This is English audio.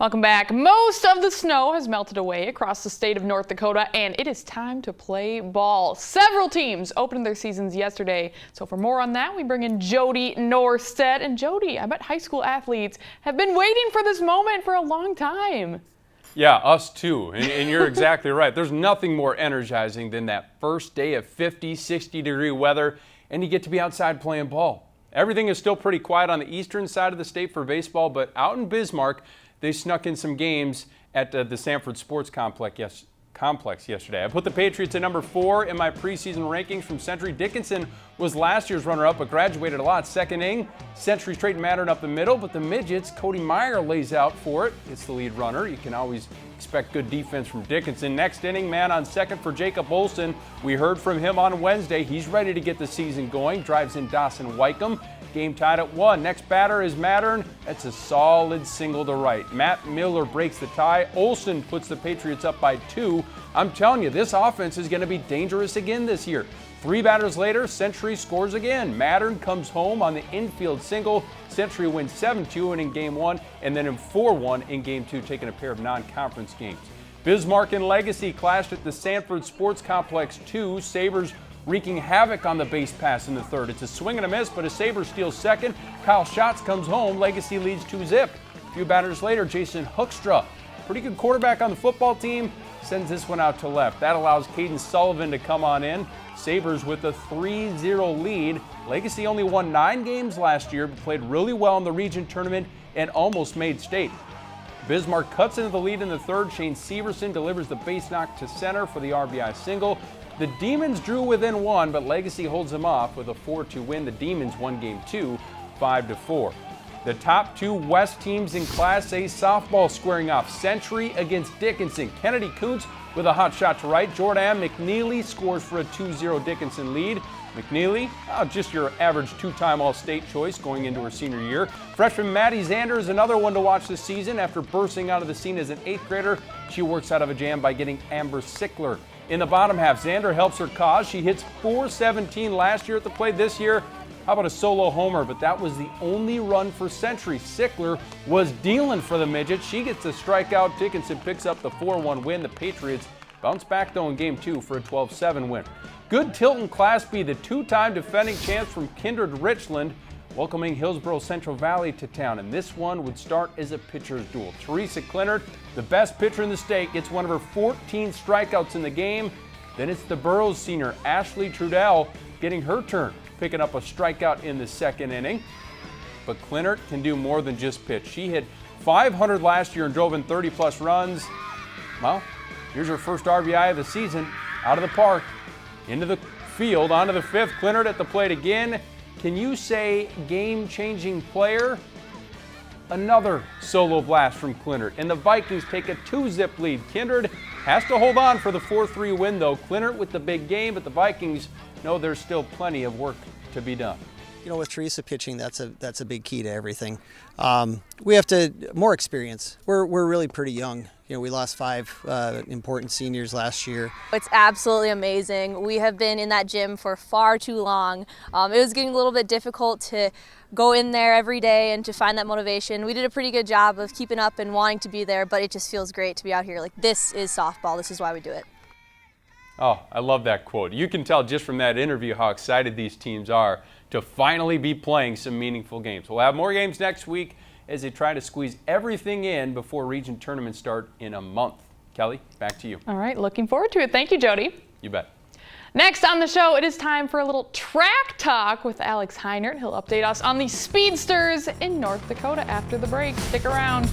Welcome back. Most of the snow has melted away across the state of North Dakota, and it is time to play ball. Several teams opened their seasons yesterday. So for more on that, we bring in Jody Norstedt. And Jody, I bet high school athletes have been waiting for this moment for a long time. Yeah, us too. And you're exactly right. There's nothing more energizing than that first day of 50, 60-degree weather, and you get to be outside playing ball. Everything is still pretty quiet on the eastern side of the state for baseball, but out in Bismarck, they snuck in some games at the Sanford Sports Complex yesterday. I put the Patriots at number 4 in my preseason rankings from Century. Dickinson was last year's runner-up, but graduated a lot. Second inning, Century straightened Mattern up the middle, but the Midgets, Cody Meyer lays out for it. It's the lead runner. You can always expect good defense from Dickinson. Next inning, man on second for Jacob Olson. We heard from him on Wednesday. He's ready to get the season going. Drives in Dawson Wycombe. Game tied at 1. Next batter is Mattern. That's a solid single to right. Matt Miller breaks the tie. Olson puts the Patriots up by 2. I'm telling you, this offense is going to be dangerous again this year. 3 batters later, Century scores again. Mattern comes home on the infield single. Century wins 7-2 in Game 1 and then in 4-1 in Game 2, taking a pair of non-conference games. Bismarck and Legacy clashed at the Sanford Sports Complex 2. Sabres wreaking havoc on the base pass in the third. It's a swing and a miss, but a Sabre steals second. Kyle Schatz comes home. Legacy leads 2-0. A few batters later, Jason Hoekstra, pretty good quarterback on the football team, sends this one out to left. That allows Caden Sullivan to come on in. Sabres with a 3-0 lead. Legacy only won 9 games last year, but played really well in the region tournament and almost made state. Bismarck cuts into the lead in the third. Shane Severson delivers the base knock to center for the RBI single. The Demons drew within 1, but Legacy holds them off with a 4-2 win. The Demons won Game 2, 5-4. The top 2 West teams in Class A softball squaring off. Century against Dickinson. Kennedy Kuntz with a hot shot to right. Jordan McNeely scores for a 2-0 Dickinson lead. McNeely, just your average 2-time All-State choice going into her senior year. Freshman Maddie Zander is another one to watch this season. After bursting out of the scene as an 8th grader, she works out of a jam by getting Amber Sickler. In the bottom half, Zander helps her cause. She hits .417 last year at the plate. This year, how about a solo homer? But that was the only run for Century. Sickler was dealing for the Midgets. She gets a strikeout. Dickinson picks up the 4-1 win. The Patriots bounce back, though, in Game 2 for a 12-7 win. Good Tilton Class B, the 2-time defending champs from Kindred Richland, welcoming Hillsboro Central Valley to town, and this one would start as a pitcher's duel. Teresa Clinard, the best pitcher in the state, gets one of her 14 strikeouts in the game. Then it's the Burroughs senior, Ashley Trudell, getting her turn, picking up a strikeout in the second inning. But Clinard can do more than just pitch. She hit .500 last year and drove in 30-plus runs. Well, here's her first RBI of the season, out of the park, into the field, onto the 5th. Clinard at the plate again. Can you say game-changing player? Another solo blast from Clinard, and the Vikings take a 2-zip lead. Kindred has to hold on for the 4-3 win, though. Clinard with the big game, but the Vikings know there's still plenty of work to be done. You know, with Teresa pitching, that's a big key to everything. We have more experience. We're really pretty young. You know, we lost 5 important seniors last year. It's absolutely amazing. We have been in that gym for far too long. It was getting a little bit difficult to go in there every day and to find that motivation. We did a pretty good job of keeping up and wanting to be there, but it just feels great to be out here. Like, this is softball. This is why we do it. Oh, I love that quote. You can tell just from that interview how excited these teams are to finally be playing some meaningful games. We'll have more games next week as they try to squeeze everything in before region tournaments start in a month. Kelly, back to you. All right, looking forward to it. Thank you, Jody. You bet. Next on the show, it is time for a little track talk with Alex Heinert. He'll update us on the speedsters in North Dakota after the break. Stick around.